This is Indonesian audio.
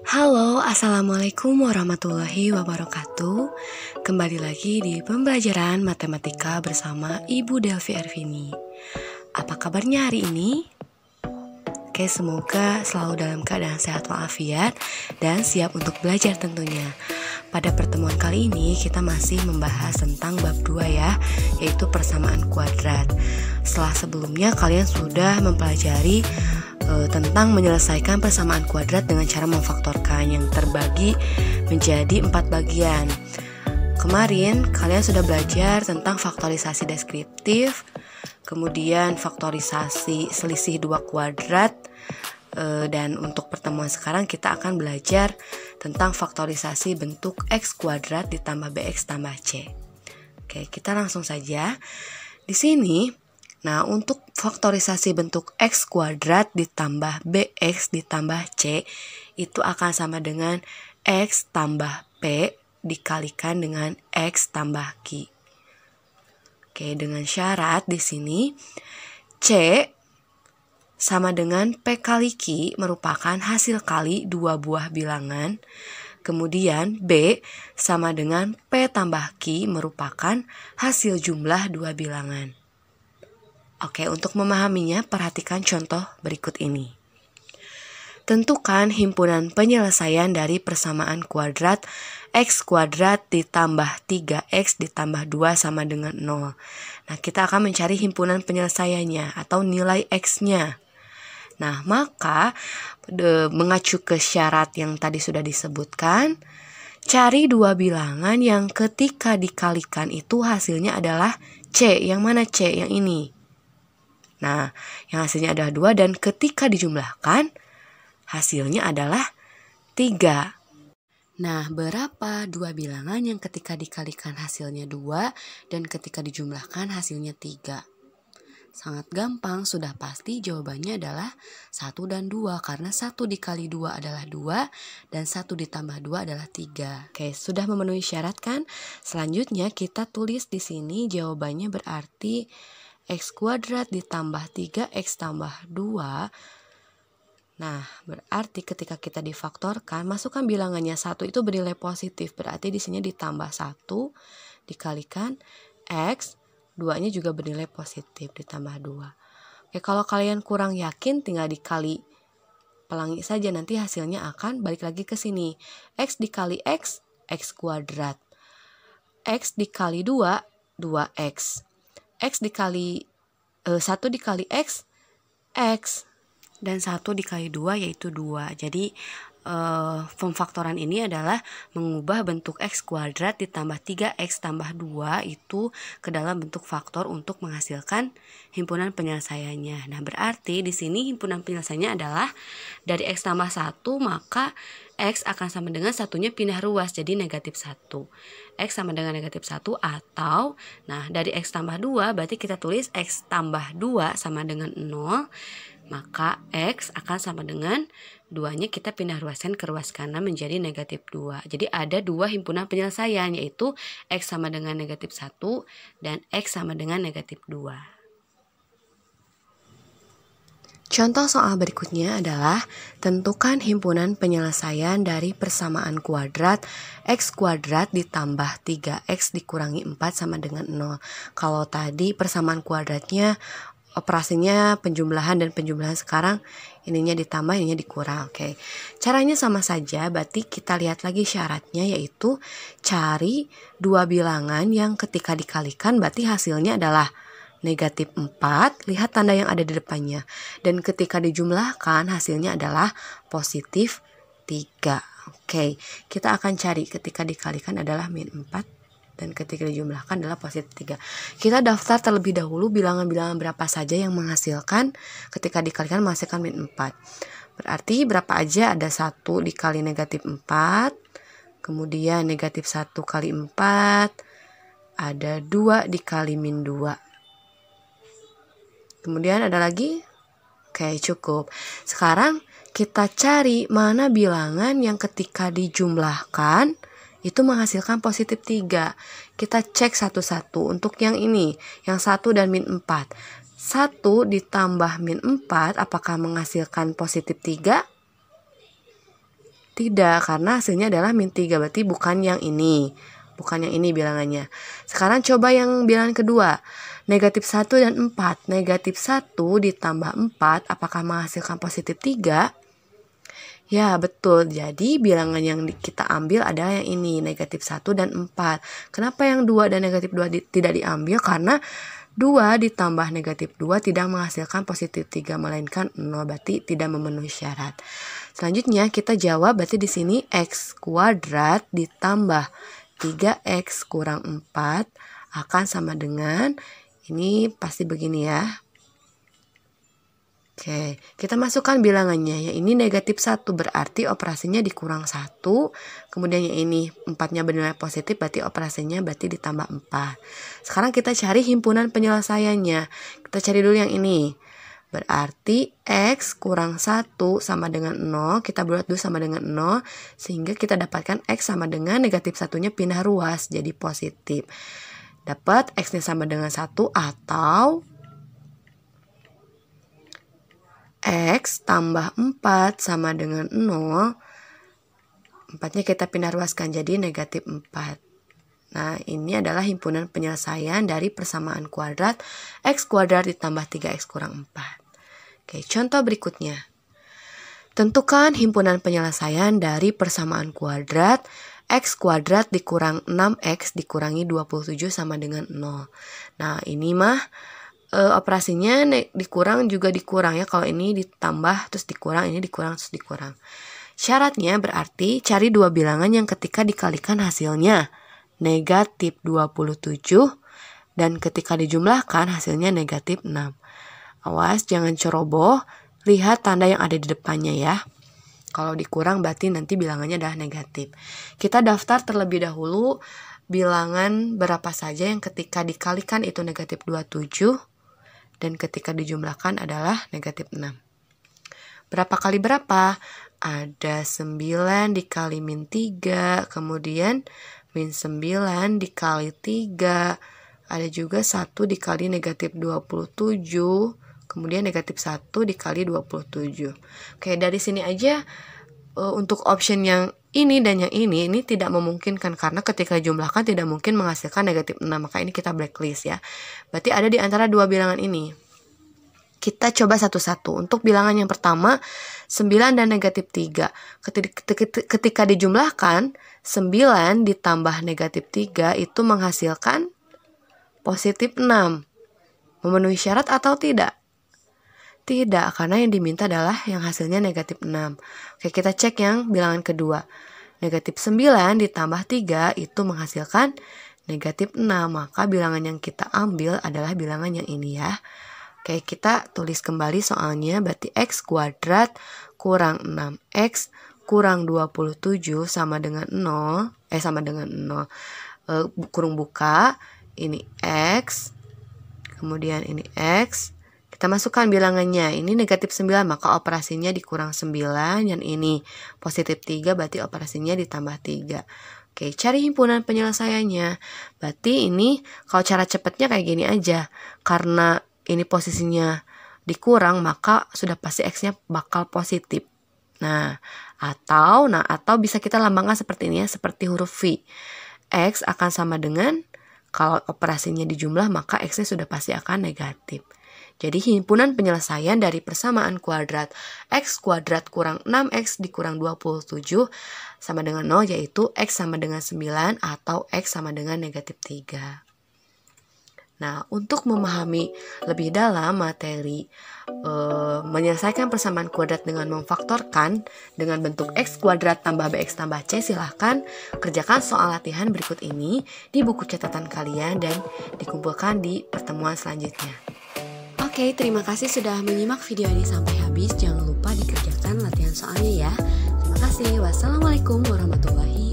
Halo, Assalamualaikum warahmatullahi wabarakatuh. Kembali lagi di pembelajaran matematika bersama Ibu Delvi Ervini. Apa kabarnya hari ini? Oke, semoga selalu dalam keadaan sehat walafiat dan siap untuk belajar tentunya. Pada pertemuan kali ini kita masih membahas tentang bab 2 ya, yaitu persamaan kuadrat. Setelah sebelumnya kalian sudah mempelajari tentang menyelesaikan persamaan kuadrat dengan cara memfaktorkan yang terbagi menjadi 4 bagian. Kemarin kalian sudah belajar tentang faktorisasi deskriptif, kemudian faktorisasi selisih 2 kuadrat, dan untuk pertemuan sekarang kita akan belajar tentang faktorisasi bentuk x kuadrat ditambah bx tambah c. Oke, kita langsung saja. Di sini, nah untuk faktorisasi bentuk x kuadrat ditambah bx ditambah c itu akan sama dengan x tambah p dikalikan dengan x tambah q. Oke, dengan syarat di sini c sama dengan p kali q merupakan hasil kali dua buah bilangan. Kemudian b sama dengan p tambah q merupakan hasil jumlah dua bilangan. Oke, untuk memahaminya, perhatikan contoh berikut ini. Tentukan himpunan penyelesaian dari persamaan kuadrat x kuadrat ditambah 3x ditambah 2 sama dengan 0. Nah, kita akan mencari himpunan penyelesaiannya atau nilai x-nya. Nah, maka mengacu ke syarat yang tadi sudah disebutkan, cari dua bilangan yang ketika dikalikan itu hasilnya adalah c. Yang mana c? Yang ini. Nah, yang hasilnya adalah 2 dan ketika dijumlahkan hasilnya adalah 3. Nah, berapa dua bilangan yang ketika dikalikan hasilnya 2 dan ketika dijumlahkan hasilnya 3? Sangat gampang, sudah pasti jawabannya adalah 1 dan 2 karena 1 dikali 2 adalah 2 dan 1 ditambah 2 adalah 3. Oke, sudah memenuhi syarat kan? Selanjutnya kita tulis di sini jawabannya berarti x kuadrat ditambah 3x tambah 2. Nah, berarti ketika kita difaktorkan, masukkan bilangannya 1 itu bernilai positif. Berarti di sini ditambah 1 dikalikan x, 2-nya juga bernilai positif ditambah 2. Oke, kalau kalian kurang yakin tinggal dikali pelangi saja, nanti hasilnya akan balik lagi ke sini. X dikali x, x kuadrat. X dikali 2, 2x. X dikali 1 dikali x, x. Dan 1 dikali 2 yaitu 2. Jadi pemfaktoran ini adalah mengubah bentuk x kuadrat ditambah 3x tambah 2 itu ke dalam bentuk faktor untuk menghasilkan himpunan penyelesaiannya. Nah, berarti di sini himpunan penyelesaiannya adalah dari x tambah 1, maka x akan sama dengan satunya pindah ruas jadi negatif 1. X sama dengan negatif 1 atau, nah dari x tambah 2 berarti kita tulis x tambah 2 sama dengan 0. Maka x akan sama dengan 2-nya kita pindah ruaskan ke ruas kanan menjadi negatif 2. Jadi ada dua himpunan penyelesaian yaitu x sama dengan negatif 1 dan x sama dengan negatif 2. Contoh soal berikutnya adalah tentukan himpunan penyelesaian dari persamaan kuadrat x kuadrat ditambah 3x dikurangi 4 sama dengan 0. Kalau tadi persamaan kuadratnya operasinya penjumlahan dan penjumlahan, sekarang ininya ditambah, ininya dikurang. Oke. Caranya sama saja, berarti kita lihat lagi syaratnya yaitu cari dua bilangan yang ketika dikalikan berarti hasilnya adalah negatif 4, lihat tanda yang ada di depannya. Dan ketika dijumlahkan hasilnya adalah positif 3. Oke, kita akan cari ketika dikalikan adalah min 4. Dan ketika dijumlahkan adalah positif 3. Kita daftar terlebih dahulu bilangan-bilangan berapa saja yang menghasilkan ketika dikalikan menghasilkan min 4. Berarti berapa aja? Ada 1 dikali negatif 4. Kemudian negatif 1 kali 4. Ada 2 dikali min 2. Kemudian ada lagi? Oke, cukup. Sekarang kita cari mana bilangan yang ketika dijumlahkan itu menghasilkan positif 3. Kita cek satu-satu. Untuk yang ini, yang 1 dan min 4. 1 ditambah min 4 apakah menghasilkan positif 3? Tidak, karena hasilnya adalah min 3, berarti bukan yang ini. Bukan yang ini bilangannya. Sekarang coba yang bilangan kedua. Negatif 1 dan 4. Negatif 1 ditambah 4, apakah menghasilkan positif 3? Ya, betul. Jadi bilangan yang kita ambil adalah yang ini, negatif 1 dan 4. Kenapa yang 2 dan negatif 2 tidak diambil? Karena 2 ditambah negatif 2 tidak menghasilkan positif 3, melainkan 0, berarti tidak memenuhi syarat. Selanjutnya kita jawab, berarti di sini x kuadrat ditambah 3x kurang 4 akan sama dengan, ini pasti begini ya. Oke, kita masukkan bilangannya. Ya, ini negatif 1, berarti operasinya dikurang 1. Kemudian yang ini 4-nya bernilai positif, berarti operasinya berarti ditambah 4. Sekarang kita cari himpunan penyelesaiannya. Kita cari dulu yang ini. Berarti x kurang 1 sama dengan 0. Kita buat dulu sama dengan 0. Sehingga kita dapatkan x sama dengan negatif 1-nya pindah ruas, jadi positif. Dapat x-nya sama dengan 1 atau x tambah 4 sama dengan 0. 4-nya kita pindah ruaskan jadi negatif 4. Nah, ini adalah himpunan penyelesaian dari persamaan kuadrat x kuadrat ditambah 3x kurang 4. Oke, contoh berikutnya. Tentukan himpunan penyelesaian dari persamaan kuadrat x kuadrat dikurang 6x dikurangi 27 sama dengan 0. Nah, ini mah operasinya dikurang juga dikurang ya. Kalau ini ditambah terus dikurang, ini dikurang terus dikurang. Syaratnya berarti cari dua bilangan yang ketika dikalikan hasilnya negatif 27 dan ketika dijumlahkan hasilnya negatif 6. Awas jangan ceroboh, lihat tanda yang ada di depannya ya. Kalau dikurang berarti nanti bilangannya adalah negatif. Kita daftar terlebih dahulu bilangan berapa saja yang ketika dikalikan itu negatif 27 dan ketika dijumlahkan adalah negatif 6. Berapa kali berapa? Ada 9 dikali min 3, kemudian min 9 dikali 3, ada juga 1 dikali negatif 27, kemudian negatif 1 dikali 27. Oke, dari sini aja untuk option yang ini dan yang ini tidak memungkinkan karena ketika jumlahkan tidak mungkin menghasilkan negatif 6, maka ini kita blacklist ya. Berarti ada di antara dua bilangan ini. Kita coba satu-satu. Untuk bilangan yang pertama 9 dan negatif 3. Ketika dijumlahkan 9 ditambah negatif 3 itu menghasilkan positif 6. Memenuhi syarat atau tidak? Tidak, karena yang diminta adalah yang hasilnya negatif 6. Oke, kita cek yang bilangan kedua. Negatif 9 ditambah 3 itu menghasilkan negatif 6. Maka bilangan yang kita ambil adalah bilangan yang ini ya. Oke, kita tulis kembali soalnya. Berarti x kuadrat kurang 6x kurang 27 sama dengan 0. Sama dengan 0. Kurung buka. Ini x. Kemudian ini x. Kita masukkan bilangannya, ini negatif 9, maka operasinya dikurang 9, yang ini positif 3, berarti operasinya ditambah 3. Oke, cari himpunan penyelesaiannya. Berarti ini kalau cara cepatnya kayak gini aja. Karena ini posisinya dikurang, maka sudah pasti X-nya bakal positif. Nah, atau bisa kita lambangkan seperti ini ya, seperti huruf V. X akan sama dengan, kalau operasinya dijumlah, maka X-nya sudah pasti akan negatif. Jadi himpunan penyelesaian dari persamaan kuadrat x kuadrat kurang 6x dikurang 27 sama dengan 0, yaitu x sama dengan 9 atau x sama dengan negatif 3. Nah, untuk memahami lebih dalam materi menyelesaikan persamaan kuadrat dengan memfaktorkan dengan bentuk x kuadrat tambah bx tambah c, silahkan kerjakan soal latihan berikut ini di buku catatan kalian dan dikumpulkan di pertemuan selanjutnya. Oke, terima kasih sudah menyimak video ini sampai habis. Jangan lupa dikerjakan latihan soalnya ya. Terima kasih. Wassalamualaikum warahmatullahi wabarakatuh.